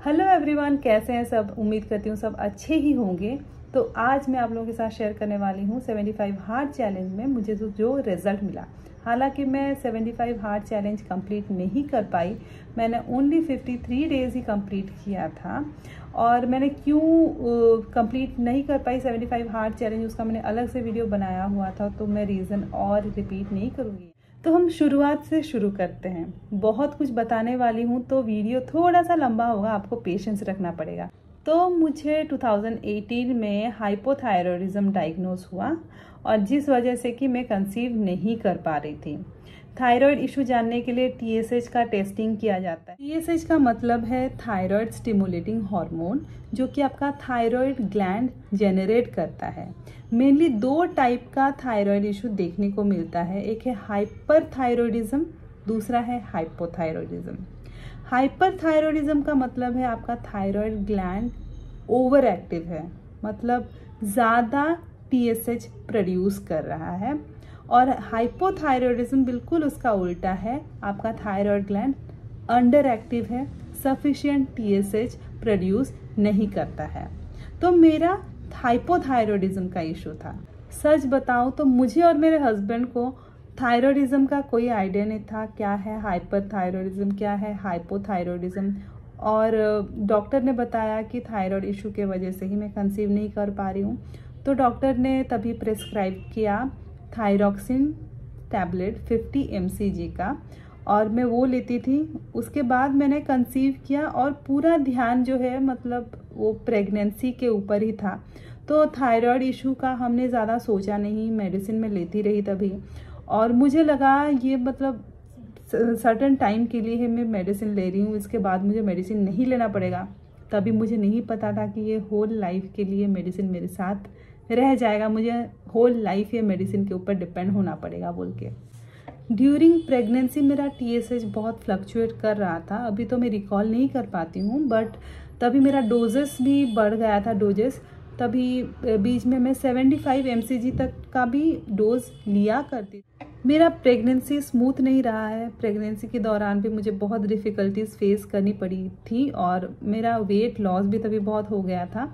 Hello everyone, कैसे हैं सब। उम्मीद करती हूँ सब अच्छे ही होंगे। तो आज मैं आप लोगों के साथ शेयर करने वाली हूँ 75 हार्ड चैलेंज में मुझे जो रिजल्ट मिला। हालांकि मैं 75 हार्ड चैलेंज कंप्लीट नहीं कर पाई, मैंने ओनली 53 डेज ही कंप्लीट किया था। और मैंने क्यों कंप्लीट नहीं कर पाई 75 हार्ड चैलेंज, उसका मैंने अलग से वीडियो बनाया हुआ था, तो मैं रीज़न और रिपीट नहीं करूँगी। तो हम शुरुआत से शुरू करते हैं। बहुत कुछ बताने वाली हूँ तो वीडियो थोड़ा सा लंबा होगा, आपको पेशेंस रखना पड़ेगा। तो मुझे 2018 में हाइपोथायरॉयडिज्म डायग्नोज हुआ, और जिस वजह से कि मैं कंसीव नहीं कर पा रही थी। थायराइड इशू जानने के लिए TSH का टेस्टिंग किया जाता है। TSH का मतलब है थायराइड स्टिमुलेटिंग हार्मोन, जो कि आपका थायराइड ग्लैंड जेनरेट करता है। मेनली दो टाइप का थायराइड इशू देखने को मिलता है, एक है हाइपरथायरॉयडिज्म, दूसरा है हाइपोथायरॉयडिज्म। हाइपरथायरॉयडिज्म का मतलब है आपका थायराइड ग्लैंड ओवर एक्टिव है, मतलब ज़्यादा TSH प्रोड्यूस कर रहा है। और हाइपोथायरॉयडिज्म बिल्कुल उसका उल्टा है, आपका थायराइड ग्लैंड अंडर एक्टिव है, सफिशिएंट TSH प्रोड्यूस नहीं करता है। तो मेरा हाइपोथायरॉयडिज्म का इशू था। सच बताऊं तो मुझे और मेरे हस्बैंड को थायरॉयडिज्म का कोई आइडिया नहीं था, क्या है हाइपरथायरॉयडिज्म, क्या है हाइपोथायरॉयडिज्म। और डॉक्टर ने बताया कि थायराइड इशू के वजह से ही मैं कंसीव नहीं कर पा रही हूँ। तो डॉक्टर ने तभी प्रेस्क्राइब किया थायरॉक्सिन टैबलेट 50 mcg का, और मैं वो लेती थी। उसके बाद मैंने कंसीव किया, और पूरा ध्यान जो है मतलब वो प्रेगनेंसी के ऊपर ही था। तो थायराइड इशू का हमने ज़्यादा सोचा नहीं, मेडिसिन में लेती रही तभी। और मुझे लगा ये मतलब सर्टेन टाइम के लिए है मैं मेडिसिन ले रही हूँ, इसके बाद मुझे मेडिसिन नहीं लेना पड़ेगा। तभी मुझे नहीं पता था कि ये होल लाइफ के लिए मेडिसिन मेरे साथ रह जाएगा, मुझे होल लाइफ ये मेडिसिन के ऊपर डिपेंड होना पड़ेगा बोल के। ड्यूरिंग प्रेगनेंसी मेरा TSH बहुत फ्लक्चुएट कर रहा था। अभी तो मैं रिकॉल नहीं कर पाती हूँ, बट तभी मेरा डोजेस भी बढ़ गया था। तभी बीच में मैं 75 mcg तक का भी डोज लिया करती। मेरा प्रेगनेंसी स्मूथ नहीं रहा है। प्रेगनेंसी के दौरान भी मुझे बहुत डिफ़िकल्टीज फेस करनी पड़ी थी, और मेरा वेट लॉस भी तभी बहुत हो गया था।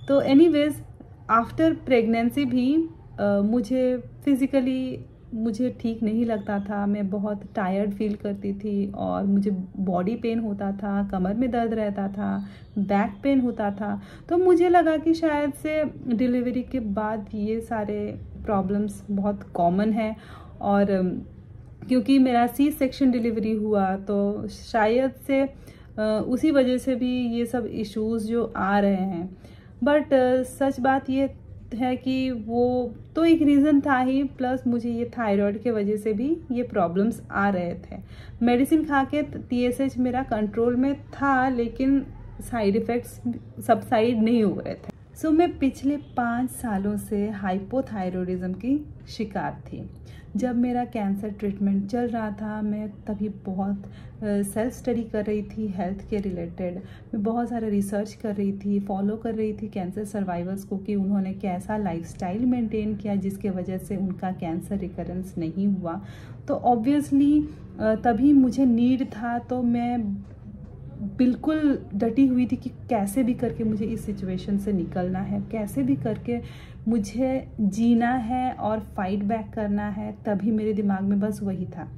तो एनीवेज आफ्टर प्रेगनेंसी भी मुझे फिज़िकली मुझे ठीक नहीं लगता था। मैं बहुत टायर्ड फील करती थी, और मुझे बॉडी पेन होता था, कमर में दर्द रहता था, बैक पेन होता था। तो मुझे लगा कि शायद से डिलीवरी के बाद ये सारे प्रॉब्लम्स बहुत कॉमन है, और क्योंकि मेरा C-सेक्शन डिलीवरी हुआ तो शायद से उसी वजह से भी ये सब इश्यूज़ जो आ रहे हैं। बट सच बात ये है कि वो तो एक रीज़न था ही, प्लस मुझे ये थायराइड के वजह से भी ये प्रॉब्लम्स आ रहे थे। मेडिसिन खा के TSH मेरा कंट्रोल में था, लेकिन साइड इफ़ेक्ट्स सबसाइड नहीं हो रहे थे। सो मैं पिछले 5 सालों से हाइपोथायरॉयडिज्म की शिकार थी। जब मेरा कैंसर ट्रीटमेंट चल रहा था, मैं तभी बहुत सेल्फ स्टडी कर रही थी हेल्थ के रिलेटेड। मैं बहुत सारा रिसर्च कर रही थी, फॉलो कर रही थी कैंसर सर्वाइवर्स को कि उन्होंने कैसा लाइफस्टाइल मेंटेन किया जिसके वजह से उनका कैंसर रिकरेंस नहीं हुआ। तो ऑब्वियसली तभी मुझे नीड था, तो मैं बिल्कुल डटी हुई थी कि कैसे भी करके मुझे इस सिचुएशन से निकलना है, कैसे भी करके मुझे जीना है और फाइट बैक करना है। तभी मेरे दिमाग में बस वही था।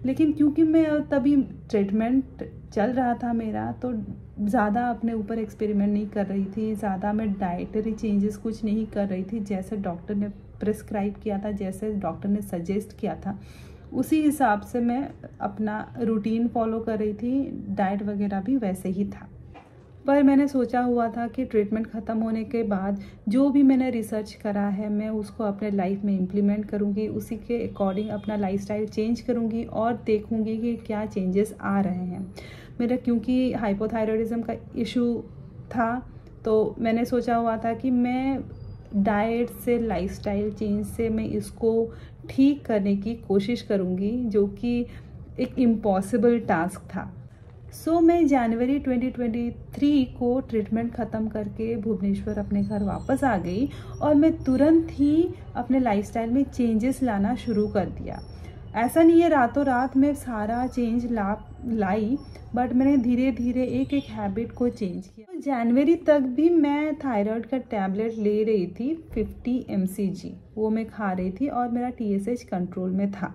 लेकिन क्योंकि मैं तभी ट्रीटमेंट चल रहा था मेरा, तो ज़्यादा अपने ऊपर एक्सपेरिमेंट नहीं कर रही थी, ज़्यादा मैं डाइटरी चेंजेस कुछ नहीं कर रही थी। जैसे डॉक्टर ने प्रिस्क्राइब किया था, जैसे डॉक्टर ने सजेस्ट किया था, उसी हिसाब से मैं अपना रूटीन फॉलो कर रही थी। डाइट वगैरह भी वैसे ही था। पर मैंने सोचा हुआ था कि ट्रीटमेंट ख़त्म होने के बाद जो भी मैंने रिसर्च करा है मैं उसको अपने लाइफ में इम्प्लीमेंट करूँगी, उसी के अकॉर्डिंग अपना लाइफस्टाइल चेंज करूँगी, और देखूँगी कि क्या चेंजेस आ रहे हैं। मेरा क्योंकि हाइपोथायरॉयडिज्म का इशू था, तो मैंने सोचा हुआ था कि मैं डाइट से, लाइफस्टाइल चेंज से मैं इसको ठीक करने की कोशिश करूँगी, जो कि एक इम्पॉसिबल टास्क था। मैं जनवरी 2023 को ट्रीटमेंट ख़त्म करके भुवनेश्वर अपने घर वापस आ गई, और मैं तुरंत ही अपने लाइफस्टाइल में चेंजेस लाना शुरू कर दिया। ऐसा नहीं है रातों रात में सारा चेंज लाई, बट मैंने धीरे धीरे एक एक हैबिट को चेंज किया। तो जनवरी तक भी मैं थायराइड का टैबलेट ले रही थी 50 mcg, वो मैं खा रही थी और मेरा TSH कंट्रोल में था।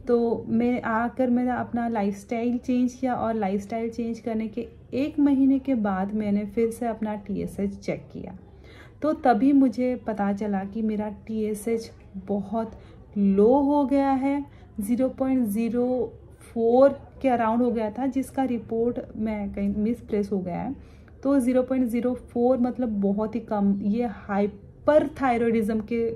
तो मैं आकर मेरा अपना लाइफस्टाइल चेंज किया और लाइफस्टाइल चेंज करने के 1 महीने के बाद मैंने फिर से अपना TSH चेक किया। तो तभी मुझे पता चला कि मेरा TSH बहुत लो हो गया है, 0.04 के अराउंड हो गया था, जिसका रिपोर्ट मैं कहीं मिसप्लेस हो गया है। तो 0.04 मतलब बहुत ही कम, ये हाइपर थायरॉयडिज्म के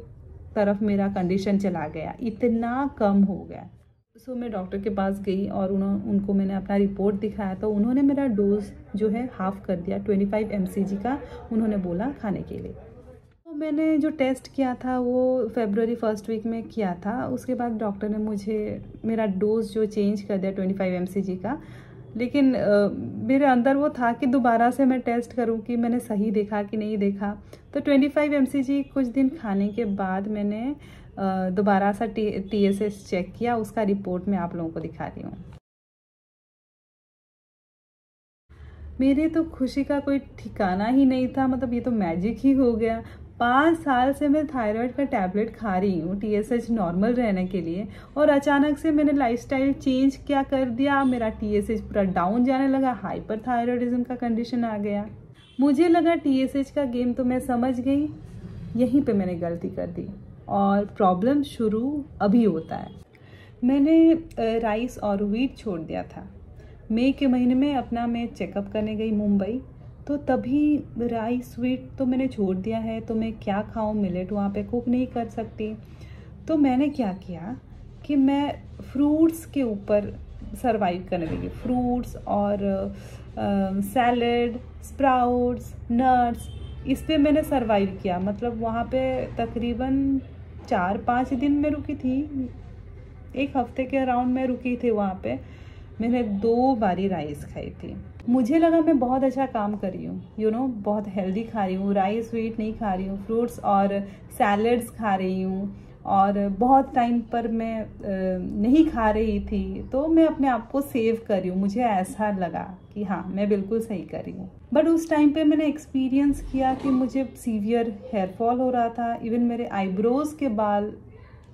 तरफ मेरा कंडीशन चला गया, इतना कम हो गया। सो मैं डॉक्टर के पास गई और उनको मैंने अपना रिपोर्ट दिखाया, तो उन्होंने मेरा डोज जो है हाफ कर दिया, 25 mcg का उन्होंने बोला खाने के लिए। तो मैंने जो टेस्ट किया था वो फरवरी फर्स्ट वीक में किया था। उसके बाद डॉक्टर ने मुझे मेरा डोज जो चेंज कर दिया 25 mcg का, लेकिन मेरे अंदर वो था कि दोबारा से मैं टेस्ट करूं कि मैंने सही देखा कि नहीं देखा। तो 25 mcg कुछ दिन खाने के बाद मैंने दोबारा सा TSH चेक किया, उसका रिपोर्ट मैं आप लोगों को दिखा रही हूँ। मेरे तो खुशी का कोई ठिकाना ही नहीं था, मतलब ये तो मैजिक ही हो गया। 5 साल से मैं थायराइड का टैबलेट खा रही हूँ TSH नॉर्मल रहने के लिए, और अचानक से मैंने लाइफस्टाइल चेंज क्या कर दिया, मेरा TSH पूरा डाउन जाने लगा, हाइपर थायराइडिज्म का कंडीशन आ गया। मुझे लगा TSH का गेम तो मैं समझ गई, यहीं पे मैंने गलती कर दी और प्रॉब्लम शुरू अभी होता है। मैंने राइस और व्हीट छोड़ दिया था। मई के महीने में अपना मैं चेकअप करने गई मुंबई, तो तभी राइस व्हीट तो मैंने छोड़ दिया है। तो मैं क्या खाऊं, मिलेट वहाँ पे कुक नहीं कर सकती। तो मैंने क्या किया कि मैं फ्रूट्स के ऊपर सरवाइव करने लगी। फ्रूट्स और सैलड, स्प्राउट्स, नट्स, इस पे मैंने सरवाइव किया। मतलब वहाँ पे तकरीबन 4-5 दिन में रुकी थी, 1 हफ्ते के अराउंड में रुकी थी वहाँ पे। मैंने 2 बारी राइस खाई थी। मुझे लगा मैं बहुत अच्छा काम कर रही हूँ, बहुत हेल्दी खा रही हूँ, राइस व्हीट नहीं खा रही हूँ, फ्रूट्स और सैलड्स खा रही हूँ, और बहुत टाइम पर मैं नहीं खा रही थी। तो मैं अपने आप को सेव कर रही हूँ, मुझे ऐसा लगा कि हाँ मैं बिल्कुल सही कर रही हूँ। बट उस टाइम पे मैंने एक्सपीरियंस किया कि मुझे सीवियर हेयर फॉल हो रहा था, इवन मेरे आईब्रोज के बाल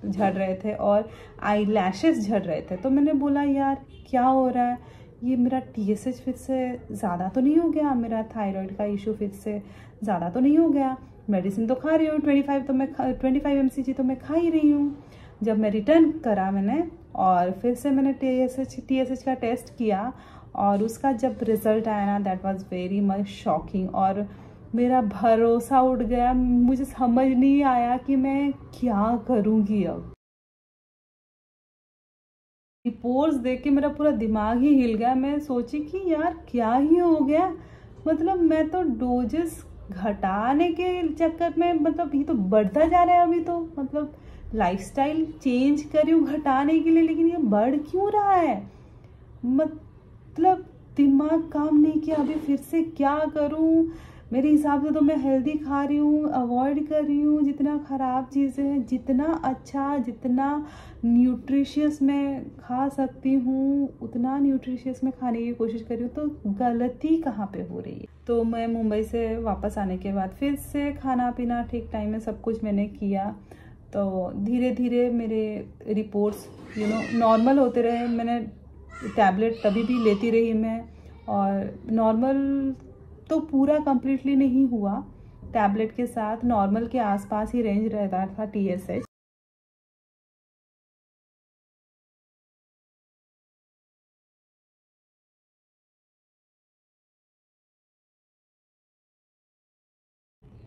झड़ रहे थे और आई लैशेस झड़ रहे थे। तो मैंने बोला यार क्या हो रहा है, ये मेरा TSH फिर से ज़्यादा तो नहीं हो गया, मेरा थायराइड का इशू फिर से ज़्यादा तो नहीं हो गया। मेडिसिन तो खा रही हूँ, 25 mcg तो मैं खा ही रही हूँ। जब मैं रिटर्न करा मैंने, और फिर से मैंने TSH का टेस्ट किया, और उसका जब रिजल्ट आया ना, that was very much shocking, और मेरा भरोसा उठ गया। मुझे समझ नहीं आया कि मैं क्या करूँगी। अब रिपोर्ट्स देख के मेरा पूरा दिमाग ही हिल गया। मैं सोची कि यार क्या ही हो गया, मतलब मैं तो डोजेस घटाने के चक्कर में, मतलब ये तो बढ़ता जा रहा है। अभी तो मतलब लाइफस्टाइल चेंज कर रही हूँ घटाने के लिए, लेकिन ये बढ़ क्यों रहा है, मतलब दिमाग काम नहीं किया। अभी फिर से क्या करूँ। मेरे हिसाब से तो मैं हेल्दी खा रही हूँ, अवॉइड कर रही हूँ जितना ख़राब चीज़ें हैं, जितना अच्छा, जितना न्यूट्रिशियस मैं खा सकती हूँ उतना न्यूट्रिशियस मैं खाने की कोशिश कर रही हूँ। तो गलती कहाँ पे हो रही है। तो मैं मुंबई से वापस आने के बाद फिर से खाना पीना ठीक टाइम में सब कुछ मैंने किया। तो धीरे धीरे मेरे रिपोर्ट्स नॉर्मल होते रहे। मैंने टैबलेट तभी भी लेती रही मैं, और नॉर्मल तो पूरा कंप्लीटली नहीं हुआ, टैबलेट के साथ नॉर्मल के आसपास ही रेंज रहता था TSH।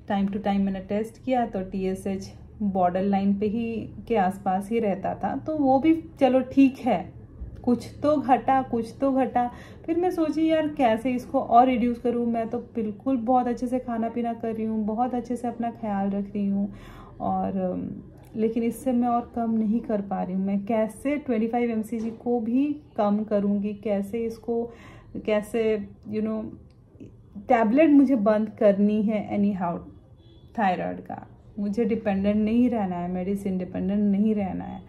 टाइम टू टाइम मैंने टेस्ट किया तो TSH बॉर्डर लाइन पे ही के आसपास ही रहता था। तो वो भी चलो ठीक है, कुछ तो घटा, कुछ तो घटा। फिर मैं सोची यार कैसे इसको और रिड्यूस करूँ। मैं तो बिल्कुल बहुत अच्छे से खाना पीना कर रही हूँ, बहुत अच्छे से अपना ख्याल रख रही हूँ, और लेकिन इससे मैं और कम नहीं कर पा रही हूँ। मैं कैसे 25 mcg को भी कम करूँगी, कैसे इसको, कैसे टैबलेट मुझे बंद करनी है एनी हाउ। थायराइड का मुझे डिपेंडेंट नहीं रहना है, मेडिसिन डिपेंडेंट नहीं रहना है।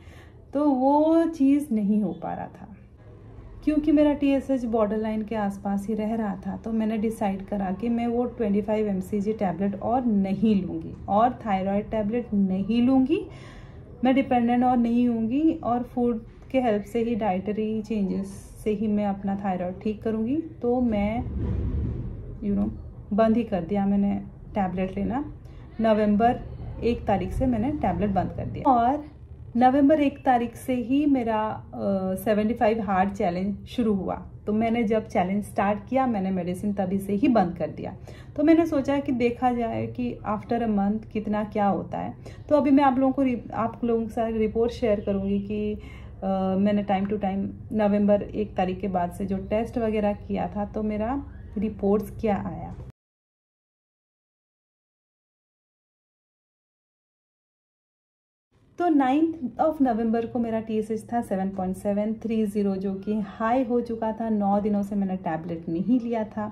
तो वो चीज़ नहीं हो पा रहा था। क्योंकि मेरा TSH बॉर्डर लाइन के आसपास ही रह रहा था, तो मैंने डिसाइड करा कि मैं वो 25 mcg टैबलेट और नहीं लूँगी और थायराइड टैबलेट नहीं लूँगी, मैं डिपेंडेंट और नहीं होंगी और फूड के हेल्प से ही, डाइटरी चेंजेस से ही मैं अपना थायराइड ठीक करूँगी। तो मैं बंद ही कर दिया मैंने टैबलेट लेना। नवंबर 1 तारीख से मैंने टैबलेट बंद कर दिया और नवंबर 1 तारीख से ही मेरा 75 हार्ड चैलेंज शुरू हुआ। तो मैंने जब चैलेंज स्टार्ट किया, मैंने मेडिसिन तभी से ही बंद कर दिया। तो मैंने सोचा कि देखा जाए कि आफ्टर अ मंथ कितना क्या होता है। तो अभी मैं आप लोगों के साथ रिपोर्ट शेयर करूँगी कि मैंने टाइम टू टाइम नवंबर 1 तारीख के बाद से जो टेस्ट वगैरह किया था, तो मेरा रिपोर्ट्स क्या आया। तो 9 नवंबर को मेरा TSH था 7.730, जो कि हाई हो चुका था। 9 दिनों से मैंने टैबलेट नहीं लिया था।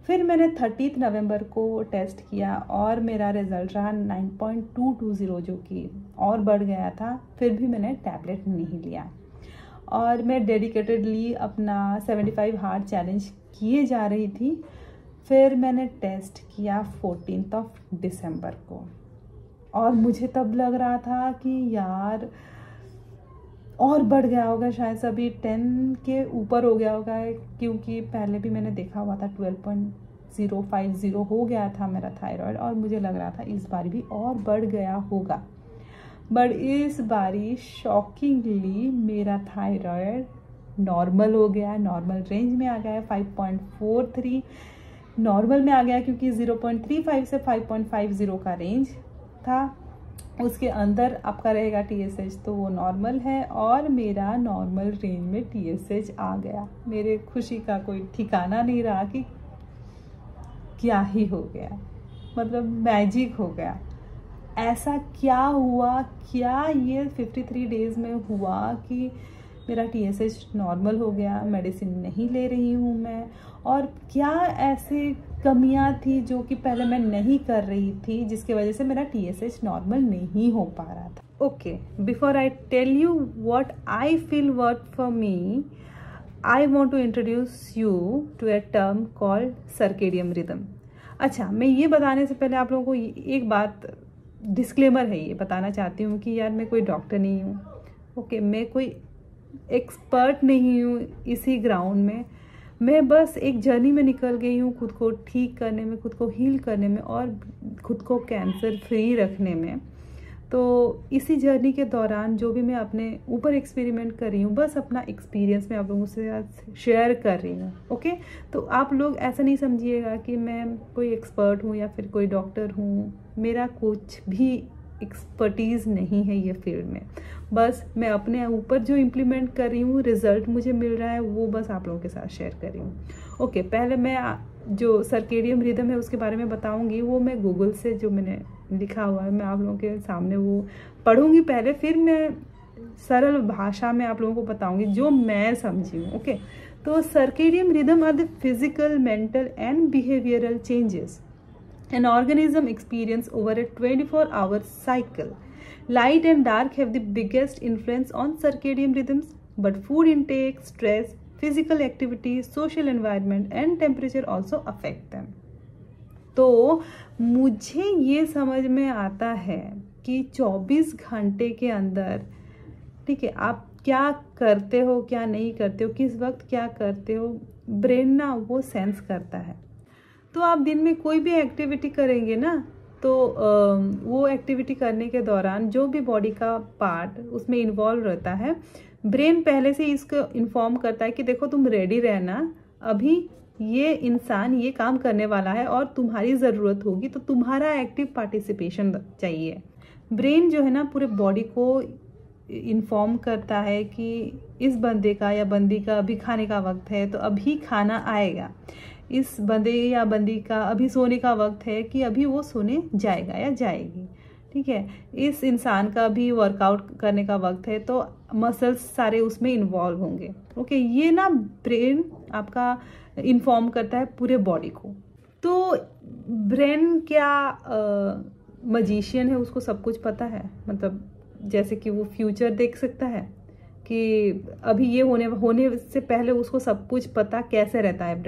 फिर मैंने 30 नवंबर को टेस्ट किया और मेरा रिजल्ट रहा 9.220, जो कि और बढ़ गया था। फिर भी मैंने टैबलेट नहीं लिया और मैं डेडिकेटेडली अपना 75 हार्ड चैलेंज किए जा रही थी। फिर मैंने टेस्ट किया 14 दिसंबर को और मुझे तब लग रहा था कि यार और बढ़ गया होगा, शायद सभी 10 के ऊपर हो गया होगा, क्योंकि पहले भी मैंने देखा हुआ था 12.050 हो गया था मेरा थायराइड और मुझे लग रहा था इस बार भी और बढ़ गया होगा। बट इस बारी शॉकिंगली मेरा थायराइड नॉर्मल हो गया, नॉर्मल रेंज में आ गया। 5.43 नॉर्मल में आ गया, क्योंकि 0.35 से 5.50 का रेंज था, उसके अंदर आपका रहेगा TSH, तो वो नॉर्मल है और मेरा नॉर्मल रेंज में TSH आ गया। मेरे खुशी का कोई ठिकाना नहीं रहा कि क्या ही हो गया, मतलब मैजिक हो गया। ऐसा क्या हुआ, क्या ये 53 डेज में हुआ कि मेरा TSH नॉर्मल हो गया, मेडिसिन नहीं ले रही हूँ मैं, और क्या ऐसे कमियां थी जो कि पहले मैं नहीं कर रही थी, जिसकी वजह से मेरा TSH नॉर्मल नहीं हो पा रहा था। Okay, before I tell you what I feel work for me, I want to introduce you to a term called circadian rhythm. अच्छा, मैं ये बताने से पहले आप लोगों को एक बात, डिस्क्लेमर है, ये बताना चाहती हूँ कि यार मैं कोई डॉक्टर नहीं हूँ। ओके, मैं कोई एक्सपर्ट नहीं हूँ इसी ग्राउंड में। मैं बस एक जर्नी में निकल गई हूँ खुद को ठीक करने में, खुद को हील करने में और खुद को कैंसर फ्री रखने में। तो इसी जर्नी के दौरान जो भी मैं अपने ऊपर एक्सपेरिमेंट कर रही हूँ, बस अपना एक्सपीरियंस मैं आप लोगों से शेयर कर रही हूँ। ओके, तो आप लोग ऐसा नहीं समझिएगा कि मैं कोई एक्सपर्ट हूँ या फिर कोई डॉक्टर हूँ। मेरा कुछ भी एक्सपर्टीज़ नहीं है ये फील्ड में। बस मैं अपने ऊपर जो इम्प्लीमेंट कर रही हूँ, रिजल्ट मुझे मिल रहा है, वो बस आप लोगों के साथ शेयर कर रही हूँ। ओके, पहले मैं जो सर्केडियम रिदम है उसके बारे में बताऊंगी। वो मैं गूगल से जो मैंने लिखा हुआ है, मैं आप लोगों के सामने वो पढ़ूंगी पहले, फिर मैं सरल भाषा में आप लोगों को बताऊंगी जो मैं समझी हूँ। ओके, तो circadian rhythm are the physical, mental and behavioural changes an organism experience over a 24-hour cycle. Light and dark have the biggest influence on circadian rhythms, but food intake, stress, physical activity, social environment and temperature also affect them. तो मुझे ये समझ में आता है कि 24 घंटे के अंदर, ठीक है, आप क्या करते हो, क्या नहीं करते हो, किस वक्त क्या करते हो, ब्रेन ना वो सेंस करता है। तो आप दिन में कोई भी एक्टिविटी करेंगे ना, तो वो एक्टिविटी करने के दौरान जो भी बॉडी का पार्ट उसमें इन्वॉल्व रहता है, ब्रेन पहले से इसको इन्फॉर्म करता है कि देखो तुम रेडी रहना, अभी ये इंसान ये काम करने वाला है और तुम्हारी ज़रूरत होगी, तो तुम्हारा एक्टिव पार्टिसिपेशन चाहिए। ब्रेन जो है ना पूरे बॉडी को इन्फॉर्म करता है कि इस बंदे का या बंदी का अभी खाने का वक्त है, तो अभी खाना आएगा। इस बंदे या बंदी का अभी सोने का वक्त है कि अभी वो सोने जाएगा या जाएगी, ठीक है। इस इंसान का भी वर्कआउट करने का वक्त है, तो मसल्स सारे उसमें इन्वॉल्व होंगे। ओके, ये ना ब्रेन आपका इन्फॉर्म करता है पूरे बॉडी को। तो ब्रेन क्या मजिशियन है, उसको सब कुछ पता है, मतलब जैसे कि वो फ्यूचर देख सकता है कि अभी ये होने से पहले उसको सब कुछ पता कैसे रहता है।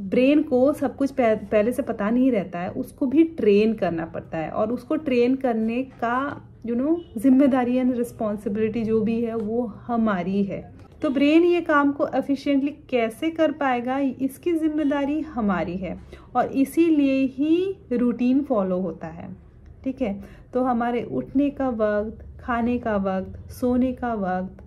ब्रेन को सब कुछ पहले से पता नहीं रहता है, उसको भी ट्रेन करना पड़ता है, और उसको ट्रेन करने का जिम्मेदारी एंड रिस्पॉन्सिबिलिटी जो भी है वो हमारी है। तो ब्रेन ये काम को एफिशिएंटली कैसे कर पाएगा, इसकी जिम्मेदारी हमारी है, और इसीलिए ही रूटीन फॉलो होता है। ठीक है, तो हमारे उठने का वक्त, खाने का वक्त, सोने का वक्त,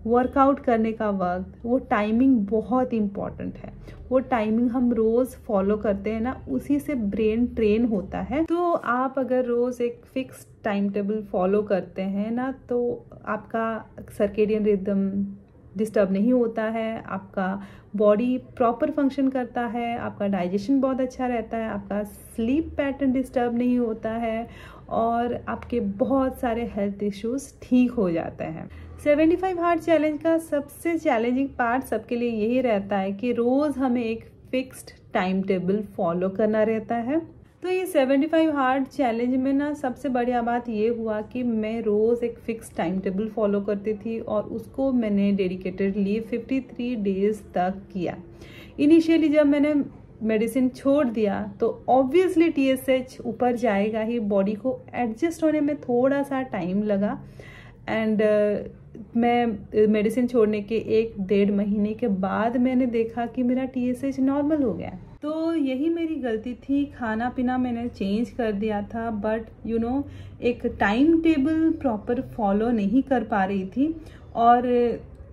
वर्कआउट करने का वक्त, वो टाइमिंग बहुत इम्पॉर्टेंट है। वो टाइमिंग हम रोज़ फॉलो करते हैं ना, उसी से ब्रेन ट्रेन होता है। तो आप अगर रोज़ एक फिक्स टाइम टेबल फॉलो करते हैं ना, तो आपका सर्केडियन रिदम डिस्टर्ब नहीं होता है, आपका बॉडी प्रॉपर फंक्शन करता है, आपका डाइजेशन बहुत अच्छा रहता है, आपका स्लीप पैटर्न डिस्टर्ब नहीं होता है, और आपके बहुत सारे हेल्थ इश्यूज ठीक हो जाते हैं। 75 हार्ड चैलेंज का सबसे चैलेंजिंग पार्ट सबके लिए यही रहता है कि रोज़ हमें एक फिक्स्ड टाइम टेबल फॉलो करना रहता है। तो ये 75 हार्ड चैलेंज में ना सबसे बढ़िया बात ये हुआ कि मैं रोज़ एक फिक्स टाइम टेबल फॉलो करती थी, और उसको मैंने डेडिकेटेडली 53 डेज तक किया। इनिशियली जब मैंने मेडिसिन छोड़ दिया तो ऑब्वियसली TSH ऊपर जाएगा ही, बॉडी को एडजस्ट होने में थोड़ा सा टाइम लगा। एंड मैं मेडिसिन छोड़ने के 1-1.5 महीने के बाद मैंने देखा कि मेरा TSH नॉर्मल हो गया। तो यही मेरी गलती थी, खाना पीना मैंने चेंज कर दिया था, बट एक टाइम टेबल प्रॉपर फॉलो नहीं कर पा रही थी, और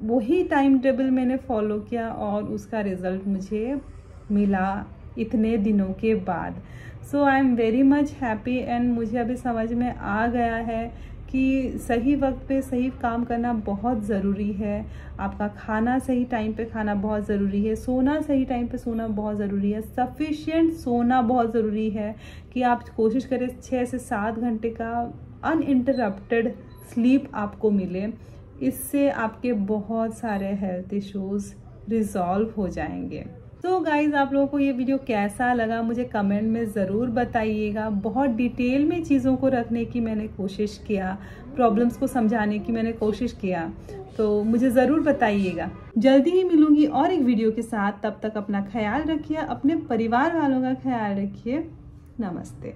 वही टाइम टेबल मैंने फॉलो किया और उसका रिजल्ट मुझे मिला इतने दिनों के बाद। So I am very much happy, and मुझे अभी समझ में आ गया है कि सही वक्त पे सही काम करना बहुत ज़रूरी है। आपका खाना सही टाइम पे खाना बहुत ज़रूरी है, सोना सही टाइम पे सोना बहुत ज़रूरी है, सफिशिएंट सोना बहुत ज़रूरी है कि आप कोशिश करें 6 से 7 घंटे का अनइंटरप्टेड स्लीप आपको मिले। इससे आपके बहुत सारे हेल्थ इश्यूज रिजॉल्व हो जाएंगे। तो गाइज, आप लोगों को ये वीडियो कैसा लगा मुझे कमेंट में ज़रूर बताइएगा। बहुत डिटेल में चीज़ों को रखने की मैंने कोशिश किया, प्रॉब्लम्स को समझाने की मैंने कोशिश किया, तो मुझे ज़रूर बताइएगा। जल्दी ही मिलूंगी और एक वीडियो के साथ। तब तक अपना ख्याल रखिए, अपने परिवार वालों का ख्याल रखिए। नमस्ते।